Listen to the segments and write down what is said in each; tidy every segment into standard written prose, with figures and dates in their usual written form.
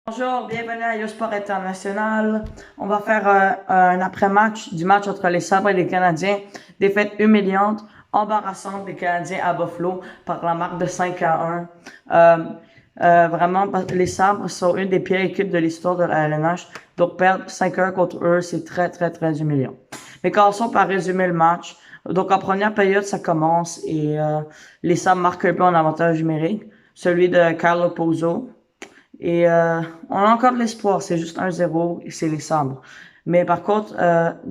Bonjour, bienvenue à Sport International. On va faire un après-match du match entre les Sabres et les Canadiens. Défaite humiliante, embarrassante des Canadiens à Buffalo par la marque de 5-1. Vraiment, les Sabres sont une des pires équipes de l'histoire de la LNH. Donc, perdre 5-1 contre eux, c'est très, très, très humiliant. Mais commençons par résumer le match. Donc, en première période, ça commence et les Sabres marquent un peu en avantage numérique. Celui de Carlo Pozzo. Et on a encore de l'espoir, c'est juste 1-0 et c'est les Sabres. Mais par contre,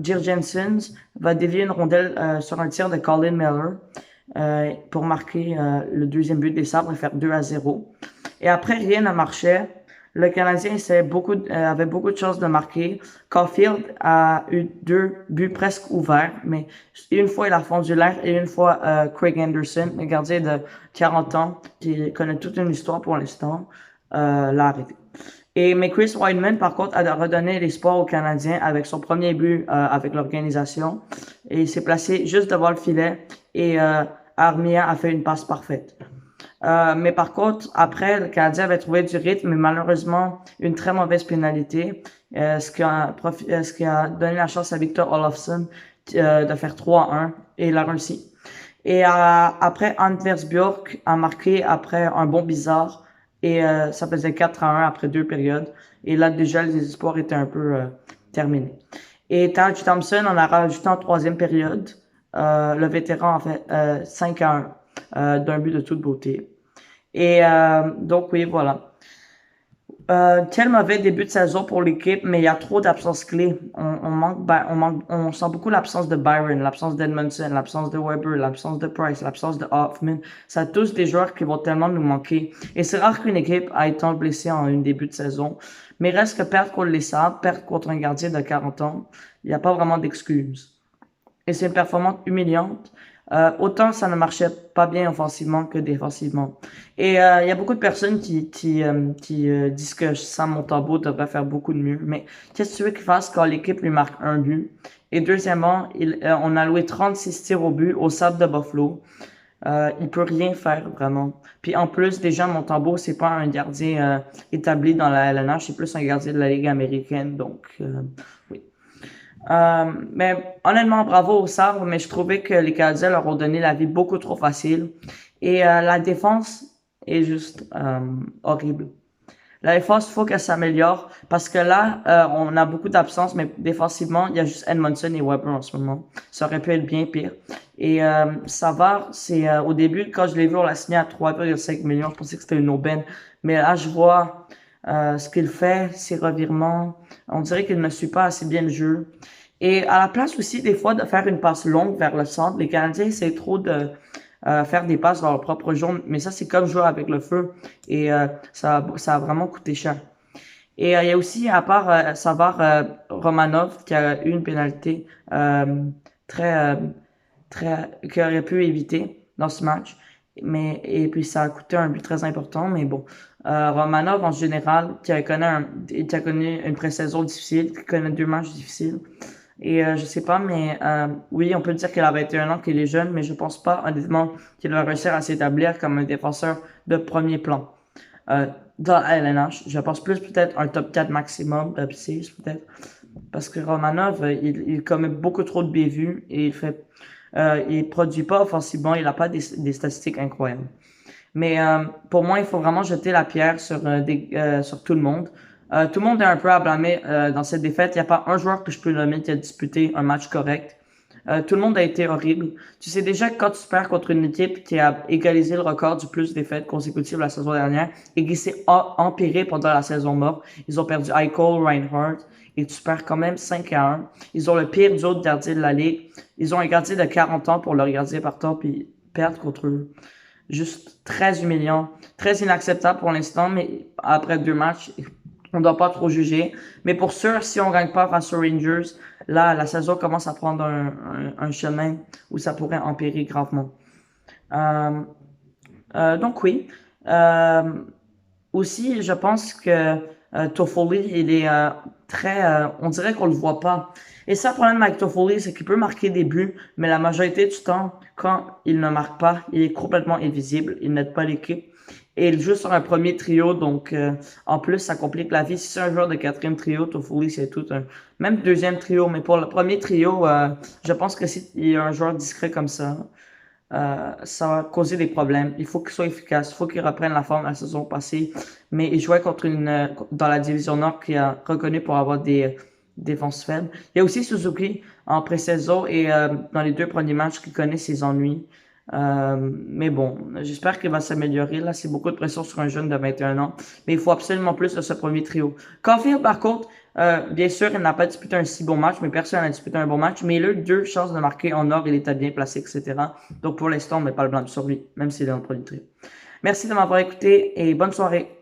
Jill Jensen va dévier une rondelle sur un tir de Colin Miller pour marquer le deuxième but des Sabres et faire 2-0. Et après, rien ne marchait. Le Canadien avait beaucoup de chances de marquer. Caulfield a eu 2 buts presque ouverts, mais une fois il a fondu l'air et une fois Craig Anderson, le gardien de 40 ans, qui connaît toute une histoire pour l'instant, l'a arrêté. Mais Chris Wideman, par contre, a redonné l'espoir aux Canadiens avec son premier but avec l'organisation. Et il s'est placé juste devant le filet et Armia a fait une passe parfaite. Mais par contre, après, le Canadien avait trouvé du rythme, mais malheureusement, une très mauvaise pénalité, ce qui a donné la chance à Victor Olofsson de faire 3-1 et il a réussi. Et après, Anders Bjork a marqué après un bon bizarre et ça faisait 4-1 après 2 périodes. Et là, déjà, les espoirs étaient un peu terminés. Et Taj Thompson en a rajouté en troisième période. Le vétéran a fait 5-1 d'un but de toute beauté. Et donc, oui, voilà. Quel mauvais début de saison pour l'équipe, mais il y a trop d'absences clés. On sent beaucoup l'absence de Byron, l'absence d'Edmondson, l'absence de Weber, l'absence de Price, l'absence de Hoffman. Ça tous des joueurs qui vont tellement nous manquer. Et c'est rare qu'une équipe ait tant blessé en une début de saison. Mais reste que perdre contre les Sabres, perdre contre un gardien de 40 ans, il n'y a pas vraiment d'excuses. Et c'est une performance humiliante. Autant ça ne marchait pas bien offensivement que défensivement. Et il y a beaucoup de personnes qui disent que Sam Montembeault devrait faire beaucoup de mieux. Mais qu'est-ce que tu veux qu'il fasse quand l'équipe lui marque un but? Et deuxièmement, on a loué 36 tirs au but au Sabre de Buffalo. Il peut rien faire vraiment. Puis en plus, déjà Montembeault, c'est pas un gardien établi dans la LNH, c'est plus un gardien de la Ligue américaine. Donc oui. Mais honnêtement, bravo aux Sabres, mais je trouvais que les Canadiens leur ont donné la vie beaucoup trop facile. Et la défense est juste horrible. La défense, il faut qu'elle s'améliore parce que là, on a beaucoup d'absence, mais défensivement, il y a juste Edmondson et Weber en ce moment. Ça aurait pu être bien pire. Et Savard, c'est au début, quand je l'ai vu, on l'a signé à 3,5 millions. Je pensais que c'était une aubaine. Mais là, je vois ce qu'il fait, ses revirements. On dirait qu'il ne suit pas assez bien le jeu. Et à la place aussi, des fois, de faire une passe longue vers le centre, les Canadiens essaient trop de faire des passes dans leur propre zone. Mais ça, c'est comme jouer avec le feu. Et ça a vraiment coûté cher. Et il y a aussi, à part Savard Romanov, qui a eu une pénalité très, qui aurait pu éviter dans ce match. Et puis ça a coûté un but très important. Mais bon, Romanov, en général, qui a connu une pré-saison difficile, qui connaît 2 matchs difficiles. Et je sais pas, mais oui, on peut dire qu'il a 21 ans, qu'il est jeune, mais je pense pas, honnêtement, qu'il va réussir à s'établir comme un défenseur de premier plan dans la LNH. Je pense plus peut-être un top 4 maximum, top 6 peut-être. Parce que Romanov, il commet beaucoup trop de bévues et il produit pas offensivement, il a pas des statistiques incroyables. Mais pour moi, il faut vraiment jeter la pierre sur tout le monde. Tout le monde est un peu à blâmer dans cette défaite. Il n'y a pas un joueur que je peux nommer qui a disputé un match correct. Tout le monde a été horrible. Tu sais déjà que quand tu perds contre une équipe qui a égalisé le record du plus de défaites consécutives la saison dernière et qui s'est empiré pendant la saison morte, ils ont perdu Eichel, Reinhardt et tu perds quand même 5-1. Ils ont le pire duo de gardien de la ligue. Ils ont un gardien de 40 ans pour leur gardien partant puis perdre contre eux. Juste très humiliant, très inacceptable pour l'instant, mais après 2 matchs, on ne doit pas trop juger. Mais pour sûr, si on ne gagne pas face aux Rangers, là, la saison commence à prendre un chemin où ça pourrait empirer gravement. Euh, donc oui. Euh, Aussi, je pense que Toffoli, il est très... on dirait qu'on le voit pas. Et ça, le problème avec Toffoli, c'est qu'il peut marquer des buts, mais la majorité du temps, quand il ne marque pas, il est complètement invisible. Il n'aide pas l'équipe. Et il joue sur un premier trio, donc en plus, ça complique la vie. Si c'est un joueur de quatrième trio, Toffoli, c'est tout un... Même deuxième trio, mais pour le premier trio, je pense que s'il y a un joueur discret comme ça va causer des problèmes. Il faut qu'il soit efficace. Il faut qu'il reprenne la forme de la saison passée. Mais il jouait contre dans la division Nord qui est reconnue pour avoir des défenses faibles. Il y a aussi Suzuki en pré-saison et dans les deux premiers matchs qui connaît ses ennuis. Mais bon, j'espère qu'il va s'améliorer. Là, c'est beaucoup de pression sur un jeune de 21 ans. Mais il faut absolument plus de ce premier trio. Caulfield, par contre, bien sûr, il n'a pas disputé un si bon match, mais personne n'a disputé un bon match. Mais il a eu deux chances de marquer en or, il était bien placé, etc. Donc pour l'instant, on met pas le blanc sur lui, même s'il est dans le premier trio. Merci de m'avoir écouté et bonne soirée.